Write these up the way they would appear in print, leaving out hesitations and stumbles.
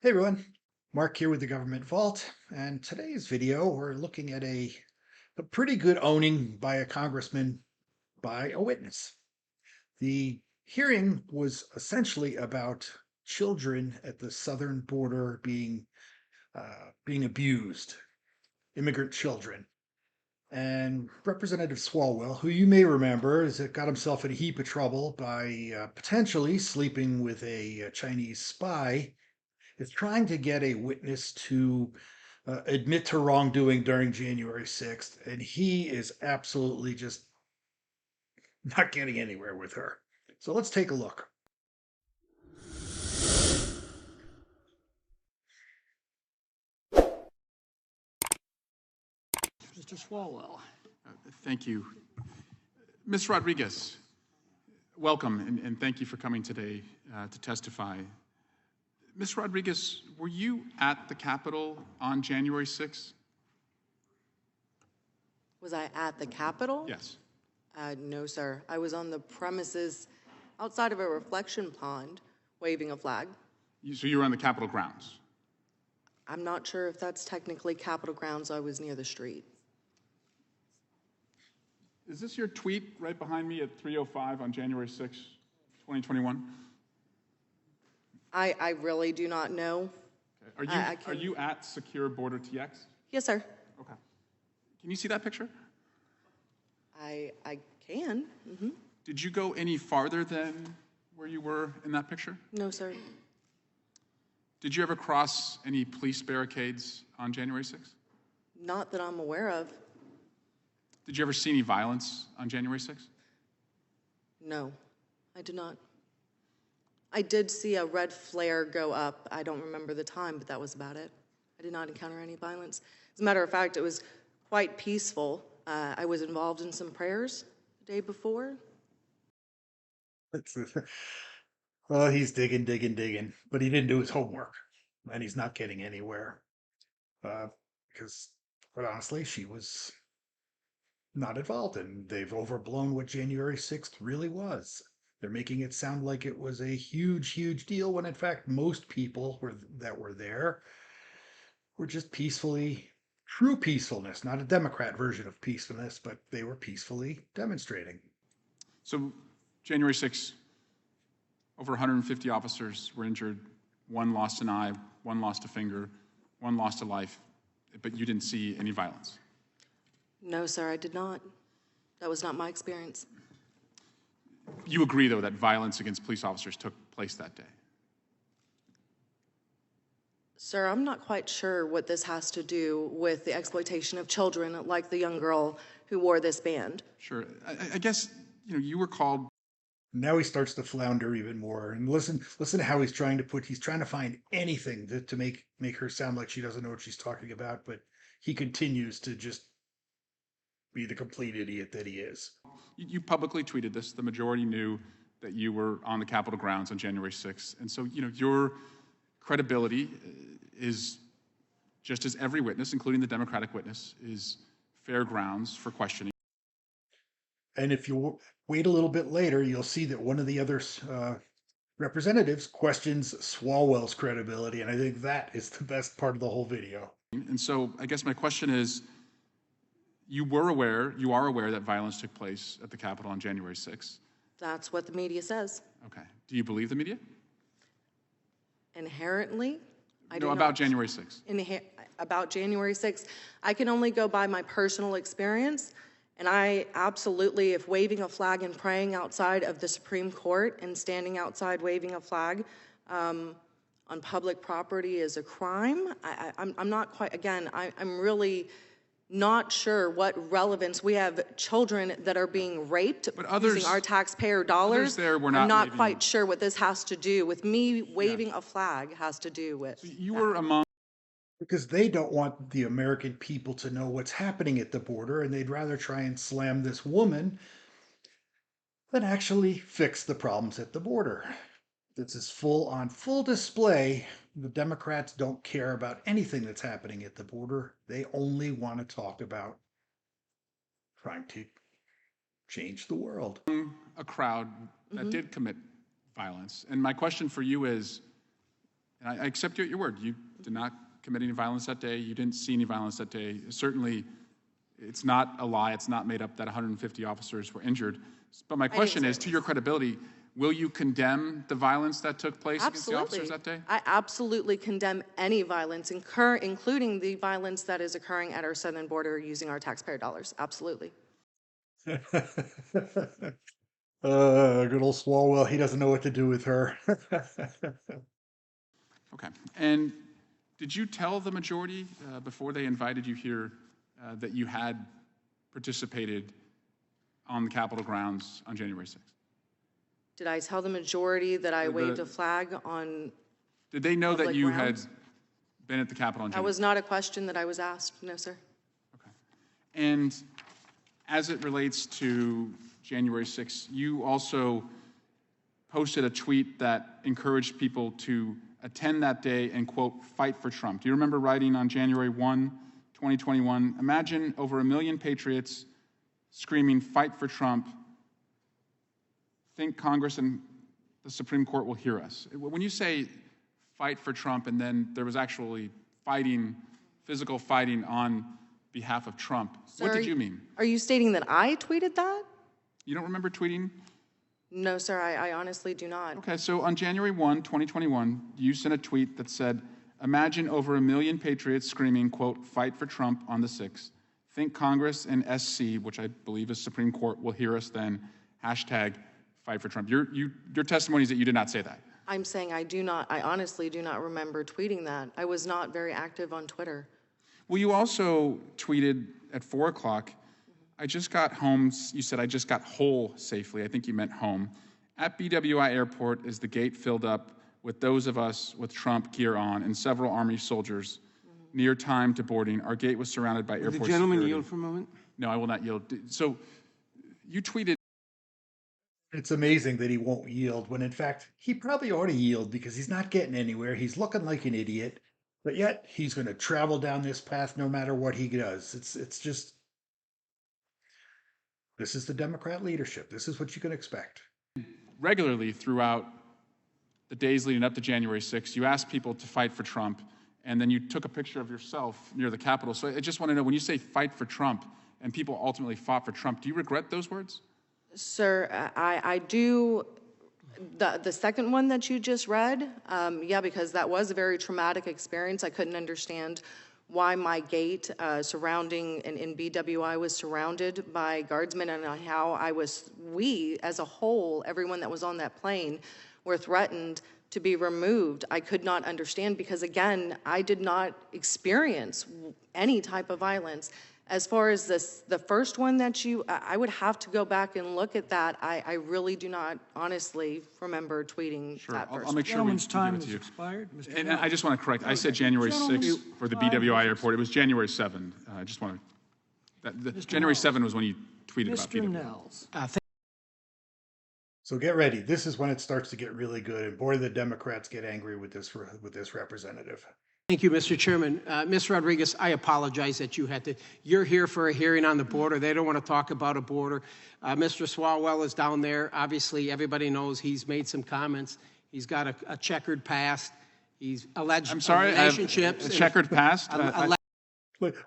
Hey everyone, Mark here with the Government Vault, and today's video we're looking at a pretty good owning by a congressman by a witness. The hearing was essentially about children at the southern border being abused, immigrant children. And Representative Swalwell, who you may remember, got himself in a heap of trouble by potentially sleeping with a Chinese spy, is trying to get a witness to admit to wrongdoing during January 6th, and he is absolutely just not getting anywhere with her. So let's take a look. Mr. Swalwell. Thank you. Ms. Rodriguez, welcome, and thank you for coming today to testify. Ms. Rodriguez, were you at the Capitol on January 6th? Was I at the Capitol? Yes. No, sir. I was on the premises outside of a reflection pond waving a flag. So you were on the Capitol grounds? I'm not sure if that's technically Capitol grounds. I was near the street. Is this your tweet right behind me at 3:05 on January 6th, 2021? I really do not know. Okay. Are you at Secure Border TX? Yes, sir. Okay. Can you see that picture? I can. Mm-hmm. Did you go any farther than where you were in that picture? No, sir. Did you ever cross any police barricades on January 6th? Not that I'm aware of. Did you ever see any violence on January 6th? No, I did not. I did see a red flare go up. I don't remember the time, but that was about it. I did not encounter any violence. As a matter of fact, it was quite peaceful. I was involved in some prayers the day before. Well, he's digging, but he didn't do his homework, and he's not getting anywhere. Because, quite honestly, she was not involved, and they've overblown what January 6th really was. They're making it sound like it was a huge deal, when in fact most people that were there were just true peacefulness, not a Democrat version of peacefulness, but they were peacefully demonstrating. So January 6th, over 150 officers were injured. One lost an eye, one lost a finger, one lost a life, but you didn't see any violence. No, sir, I did not. That was not my experience. You agree, though, that violence against police officers took place that day? Sir, I'm not quite sure what this has to do with the exploitation of children, like the young girl who wore this band. Sure. I guess, you were called. Now he starts to flounder even more. And listen to how he's trying to find anything to make her sound like she doesn't know what she's talking about, but he continues to just be the complete idiot that he is. You publicly tweeted this. The majority knew that you were on the Capitol grounds on January 6th. And so, your credibility is, just as every witness, including the Democratic witness, is fair grounds for questioning. And if you wait a little bit later, you'll see that one of the other representatives questions Swalwell's credibility, and I think that is the best part of the whole video. And so I guess my question is, you are aware that violence took place at the Capitol on January 6th. That's what the media says. Okay. Do you believe the media? Inherently, I do No, not. about January 6th. About January 6th, I can only go by my personal experience, and I absolutely, if waving a flag and praying outside of the Supreme Court and standing outside waving a flag on public property is a crime, I'm not quite, again, I'm really not sure what relevance. We have children that are being raped using our taxpayer dollars. I'm not quite sure what this has to do with me waving a flag has to do with. So you were among. Because they don't want the American people to know what's happening at the border, and they'd rather try and slam this woman than actually fix the problems at the border. This is full display. The Democrats don't care about anything that's happening at the border. They only want to talk about trying to change the world. A crowd that did commit violence. And my question for you is, And I accept your word. You did not commit any violence that day. You didn't see any violence that day. Certainly, it's not a lie. It's not made up that 150 officers were injured. But my question is, to your credibility, will you condemn the violence that took place against the officers that day? I absolutely condemn any violence, including the violence that is occurring at our southern border using our taxpayer dollars. Absolutely. Good old Swalwell. He doesn't know what to do with her. Okay. And did you tell the majority before they invited you here that you had participated on the Capitol grounds on January 6th? Did I tell the majority that I waved a flag on? Did they know that you grounds? had been at the Capitol on That January 6th? was not a question that I was asked. No, sir. Okay. And as it relates to January 6th, you also posted a tweet that encouraged people to attend that day and, quote, fight for Trump. Do you remember writing on January 1, 2021, imagine over 1 million patriots screaming, fight for Trump, think Congress and the Supreme Court will hear us. When you say fight for Trump and then there was actually fighting, physical fighting on behalf of Trump, Sir, what did you mean? Are you stating that I tweeted that? You don't remember tweeting? No, sir, I honestly do not. Okay, so on January 1, 2021, you sent a tweet that said, imagine over 1 million patriots screaming, quote, fight for Trump on the 6th. Think Congress and SC, which I believe is Supreme Court, will hear us then, hashtag fight for Trump. Your testimony is that you did not say that. I'm saying I honestly do not remember tweeting that. I was not very active on Twitter. Well, you also tweeted at 4 o'clock, I just got home. You said, I just got whole safely. I think you meant home. At BWI Airport is the gate filled up with those of us with Trump gear on and several Army soldiers. Near time to boarding, our gate was surrounded by airport security. The gentleman yield for a moment? No, I will not yield. So you tweeted. It's amazing that he won't yield when, in fact, he probably ought to yield because he's not getting anywhere. He's looking like an idiot, but yet he's going to travel down this path no matter what he does. It's just, this is the Democrat leadership. This is what you can expect. Regularly throughout the days leading up to January 6th, you asked people to fight for Trump, and then you took a picture of yourself near the Capitol. So I just want to know, when you say fight for Trump and people ultimately fought for Trump, do you regret those words? Sir, I do. The second one that you just read, yeah, because that was a very traumatic experience. I couldn't understand why my gate surrounding and in BWI was surrounded by guardsmen, and how we as a whole, everyone that was on that plane, were threatened to be removed. I could not understand because, again, I did not experience any type of violence. As far as the first one that I would have to go back and look at that. I really do not honestly remember tweeting that first. I'll make sure we give time it to has you. expired. Mr. And I just want to correct. I said January 6th for the BWI airport. It was January 7th. I just want to. January 7th was when you tweeted about Mr. BWI. Nels. So get ready. This is when it starts to get really good, and boy, the Democrats get angry with this representative. Thank you, Mr. Chairman. Ms. Rodriguez, I apologize that you're here for a hearing on the border. They don't want to talk about a border. Mr. Swalwell is down there. Obviously, everybody knows he's made some comments. He's got a checkered past. He's alleged relationships. A checkered past?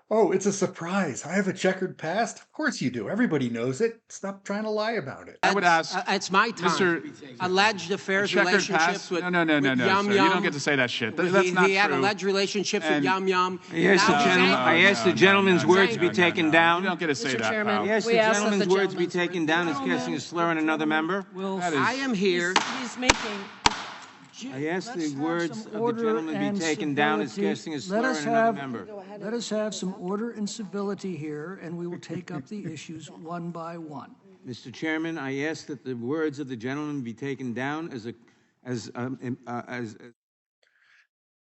Oh, it's a surprise. I have a checkered past? Of course you do. Everybody knows it. Stop trying to lie about it. I would ask. It's my time. Alleged affairs, relationships with No, Yum sir. Yum. You don't get to say that shit. That's not true. He had alleged relationships with Yum Yum. I asked the gentleman's words to be taken down. You don't get to say Mr. that, Chairman, pal. I asked the gentleman's words to be taken down as casting a slur on another member. I am here. He's making. I asked Let's the have words some of the order gentleman and be taken down as civility. casting a slur on another member. Let us have some order and civility here, and we will take up the issues one by one. Mr. Chairman, I asked that the words of the gentleman be taken down as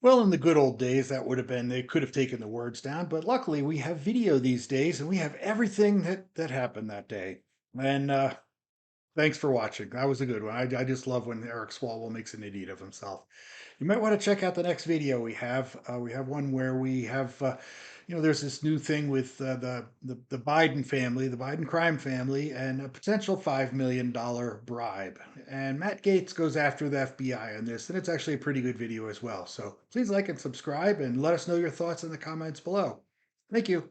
Well, in the good old days, that would have been, they could have taken the words down, but luckily we have video these days, and we have everything that happened that day. And thanks for watching. That was a good one. I just love when Eric Swalwell makes an idiot of himself. You might want to check out the next video we have. We have one where we have there's this new thing with the Biden family, the Biden crime family, and a potential $5 million bribe. And Matt Gaetz goes after the FBI on this, and it's actually a pretty good video as well. So please like and subscribe, and let us know your thoughts in the comments below. Thank you.